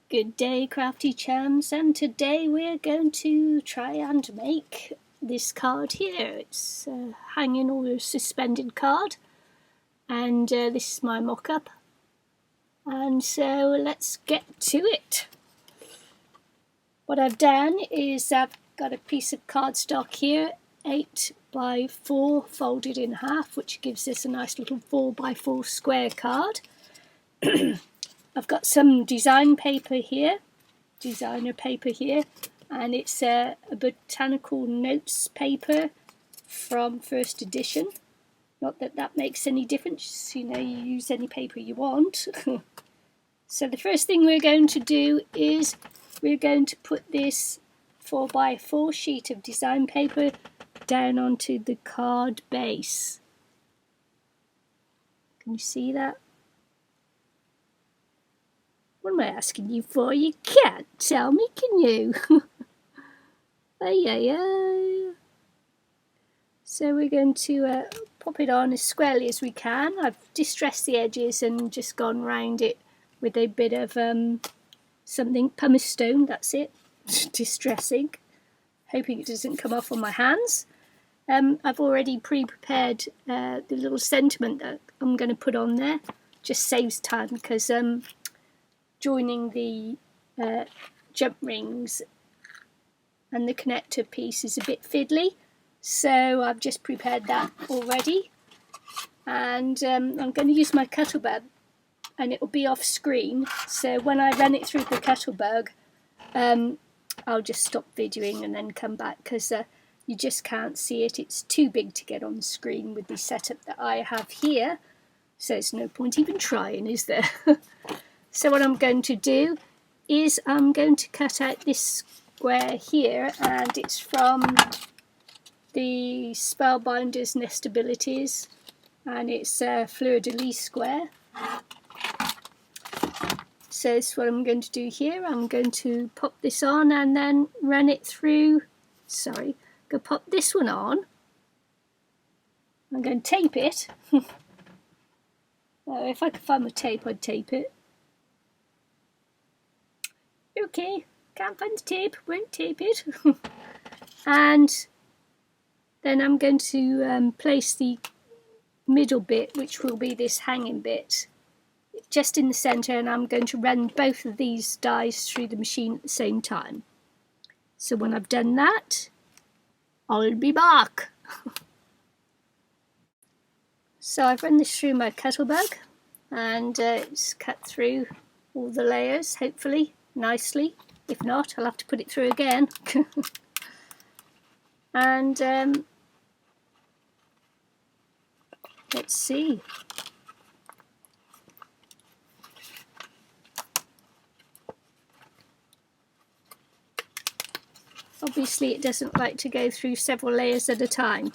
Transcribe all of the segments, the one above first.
Good day, crafty chums, and today we're going to try and make this card here. It's hanging or a suspended card, and this is my mock-up. And so let's get to it. What I've done is I've got a piece of cardstock here, 8x4 folded in half, which gives us a nice little 4x4 square card. I've got some designer paper here, and it's a botanical notes paper from first edition. Not that that makes any difference, you use any paper you want. So the first thing we're going to do is we're going to put this 4x4 sheet of design paper down onto the card base. Can you see that? What am I asking you for? You can't tell me, can you? So we're going to pop it on as squarely as we can. I've distressed the edges and just gone round it with a bit of something, pumice stone, that's it, distressing, hoping it doesn't come off on my hands. I've already pre-prepared the little sentiment that I'm going to put on there. Just saves time because joining the jump rings and the connector piece is a bit fiddly, so I've just prepared that already, and I'm going to use my Cuttlebug, and it will be off screen, so when I run it through the Cuttlebug I'll just stop videoing and then come back because you just can't see it. It's too big to get on the screen with the setup that I have here, so it's no point even trying, is there? So what I'm going to do is I'm going to cut out this square here, and it's from the Spellbinders Nestabilities, and it's a fleur-de-lis square. So that's what I'm going to do here. I'm going to pop this on and then run it through. Sorry, go pop this one on. I'm going to tape it. If I could find my tape, I'd tape it. Okay, can't find the tape, won't tape it. And then I'm going to place the middle bit, which will be this hanging bit, just in the centre, and I'm going to run both of these dies through the machine at the same time. So when I've done that, I'll be back. So I've run this through my Cuttlebug, and it's cut through all the layers, hopefully nicely. If not, I'll have to put it through again. And let's see. Obviously it doesn't like to go through several layers at a time.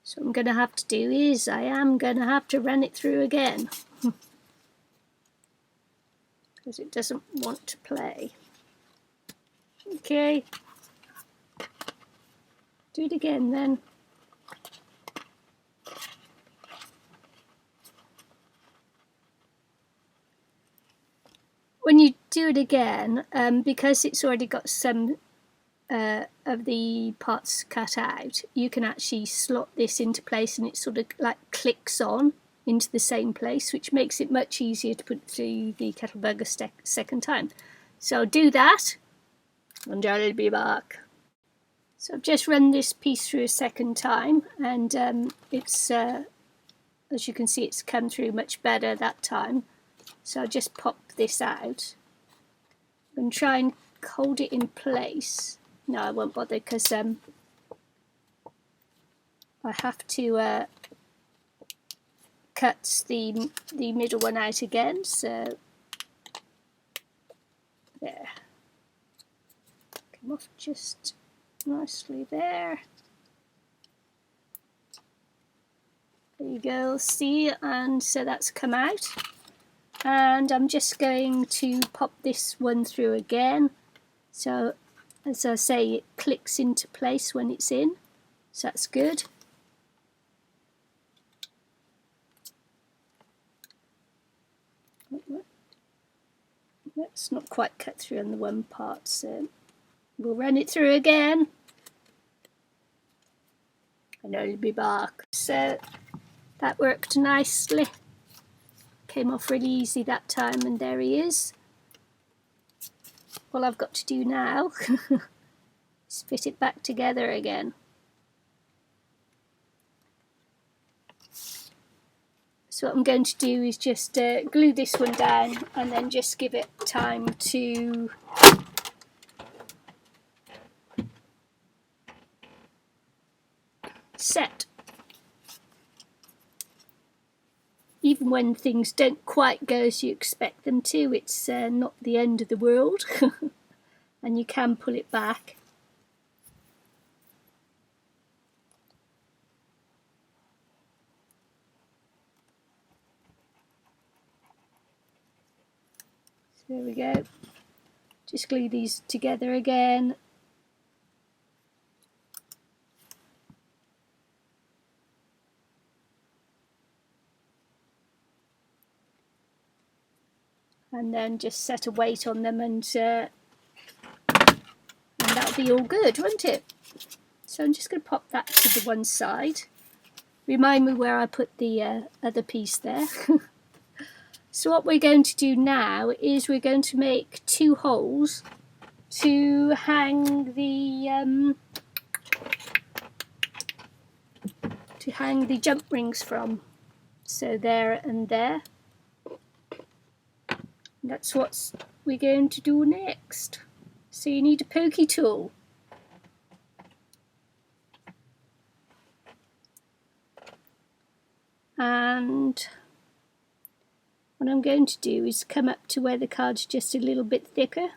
So what I'm going to have to do is I am going to have to run it through again because it doesn't want to play. Okay, do it again then. When you do it again, because it's already got some of the parts cut out, you can actually slot this into place, and it sort of like clicks on into the same place, which makes it much easier to put through the Cuttlebug a second time. So I'll do that and I'll be back. So I've just run this piece through a second time, and it's as you can see, it's come through much better that time. So I'll just pop this out and try and hold it in place. No, I won't bother because I have to cut the middle one out again. So Came off just nicely there. There you go, see, and so that's come out. And I'm just going to pop this one through again. So as I say, it clicks into place when it's in, so that's good. That's not quite cut through on the one part, so we'll run it through again and I'll be back. So that worked nicely, came off really easy that time, and there he is. All I've got to do now is fit it back together again. So what I'm going to do is just glue this one down and then just give it time to set. Even when things don't quite go as you expect them to, it's not the end of the world and you can pull it back. So there we go. Just glue these together again. And then just set a weight on them, and that'll be all good, won't it? So I'm just going to pop that to the one side. Remind me where I put the other piece there. So what we're going to do now is we're going to make 2 holes to hang the jump rings from. So there and there. That's what we're going to do next. So you need a pokey tool. And what I'm going to do is come up to where the card's just a little bit thicker.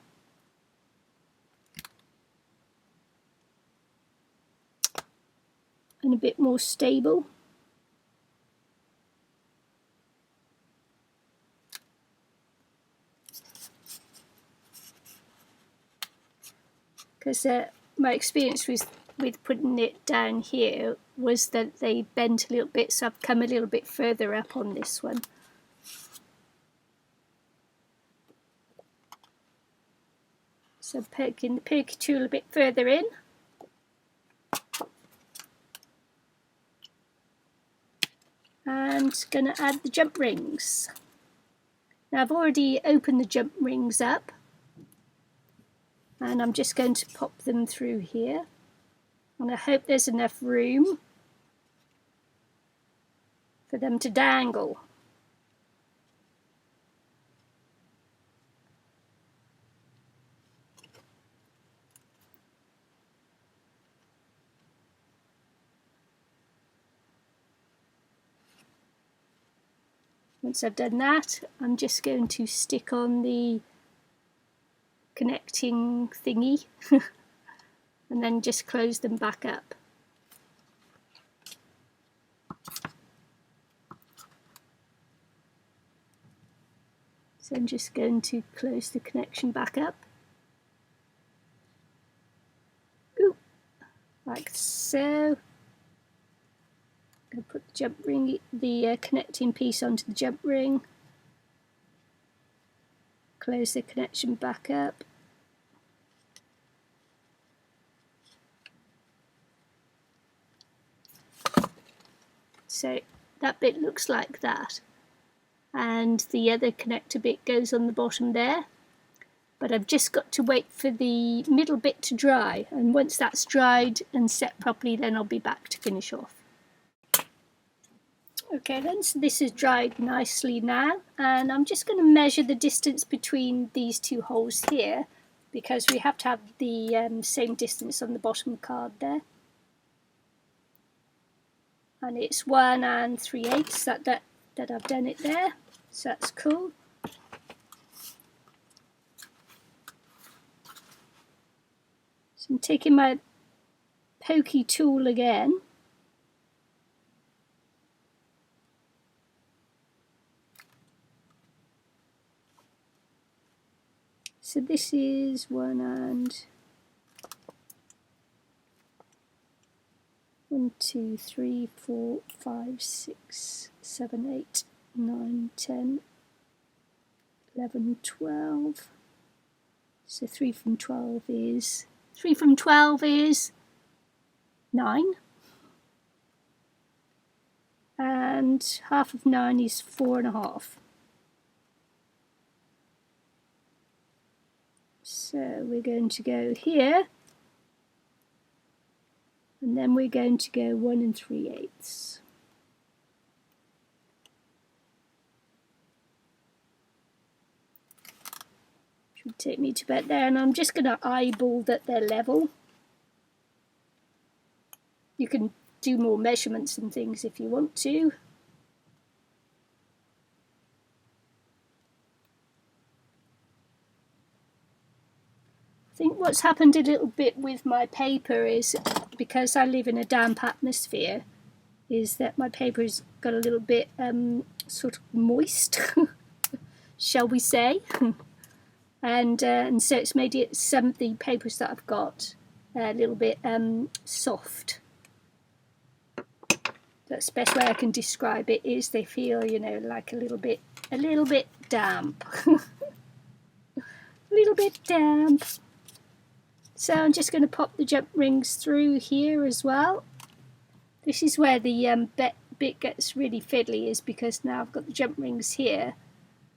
And a bit more stable. Because my experience with putting it down here was that they bent a little bit, so I've come a little bit further up on this one. So poking the pokey tool a bit further in. And going to add the jump rings. Now I've already opened the jump rings up, and I'm just going to pop them through here, and I hope there's enough room for them to dangle. Once I've done that, I'm just going to stick on the connecting thingy and then just close them back up. So I'm just going to close the connection back up. Ooh, like so. I'm going to put the jump ring, the connecting piece onto the jump ring. Close the connection back up. So that bit looks like that, and the other connector bit goes on the bottom there, but I've just got to wait for the middle bit to dry, and once that's dried and set properly, then I'll be back to finish off. Okay then, so this is dried nicely now, and I'm just going to measure the distance between these 2 holes here, because we have to have the same distance on the bottom card there. And it's 1 3/8 that I've done it there, so that's cool. So I'm taking my pokey tool again. So this is 1 and 1, 2, 3, 4, 5, 6, 7, 8, 9, 10, 11, 12. So 3 from 12 is 9. And half of 9 is 4.5. So we're going to go here, and then we're going to go 1 3/8. Should take me to about there, and I'm just going to eyeball that they're level. You can do more measurements and things if you want to. I think what's happened a little bit with my paper is, because I live in a damp atmosphere, is that my paper's got a little bit sort of moist, shall we say, and so it's made it, some of the papers that I've got a little bit soft. That's the best way I can describe it, is they feel, you know, like a little bit damp. A little bit damp. So I'm just going to pop the jump rings through here as well. This is where the bit gets really fiddly, is because now I've got the jump rings here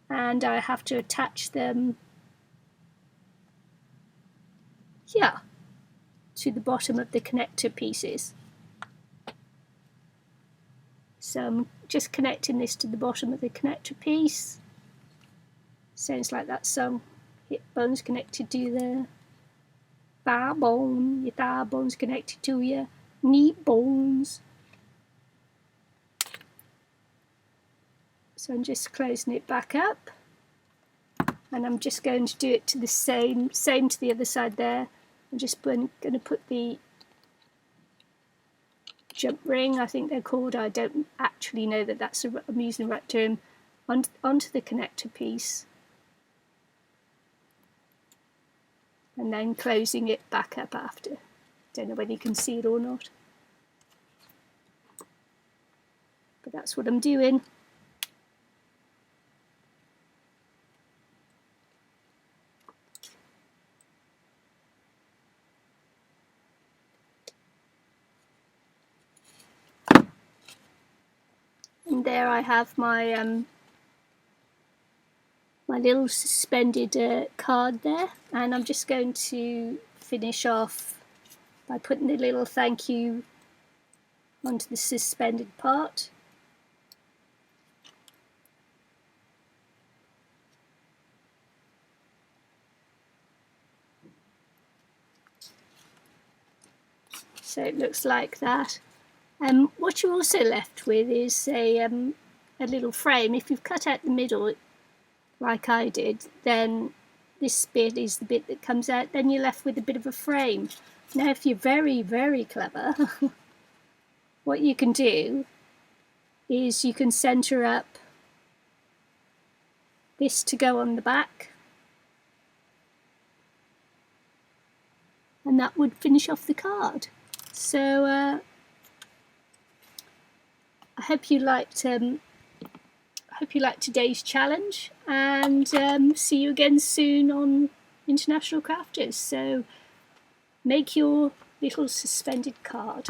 and I have to attach them here to the bottom of the connector pieces. So I'm just connecting this to the bottom of the connector piece. Sounds like that song, hip bone's connected to the thigh bone, your thigh bone's connected to your knee bones. So I'm just closing it back up, and I'm just going to do it to the same to the other side there. I'm just going to put the jump ring, I think they're called, I don't actually know that that's I'm using the right term, onto the connector piece, and then closing it back up after. Don't know whether you can see it or not, but that's what I'm doing. And there I have my my little suspended card there, and I'm just going to finish off by putting the little thank you onto the suspended part. So it looks like that. What you're also left with is a little frame. If you've cut out the middle, like I did, then this bit is the bit that comes out, then you're left with a bit of a frame. Now if you're very, very clever, what you can do is you can centre up this to go on the back, and that would finish off the card. So I hope you liked today's challenge, and see you again soon on International Crafters. So make your little suspended card.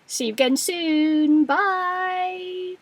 See you again soon. Bye.